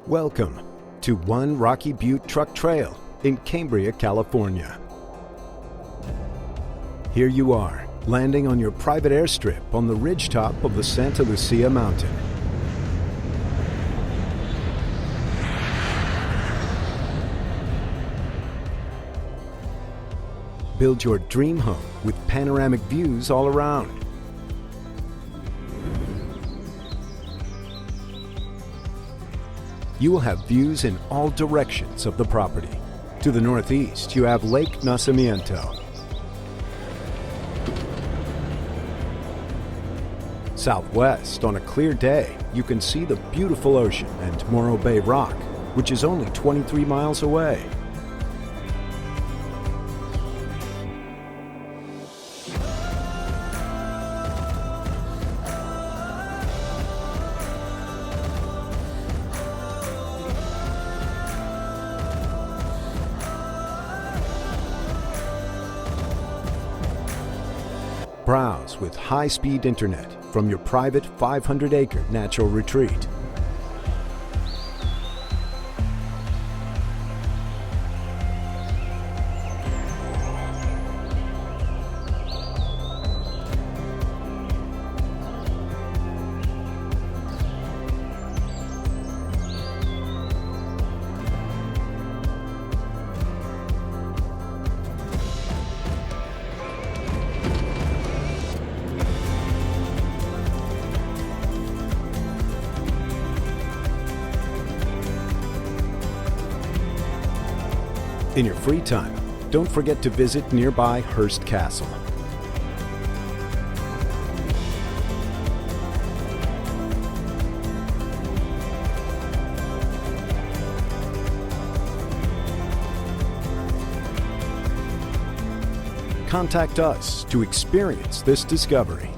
Welcome to One Rocky Butte Truck Trail in Cambria, California. Here you are, landing on your private airstrip on the ridgetop of the Santa Lucia Mountain. Build your dream home with panoramic views all around. You will have views in all directions of the property. To the northeast, you have Lake Nacimiento. Southwest, on a clear day, you can see the beautiful ocean and Morro Bay Rock, which is only 23 miles away. Browse with high-speed internet from your private 500-acre natural retreat. In your free time, don't forget to visit nearby Hearst Castle. Contact us to experience this discovery.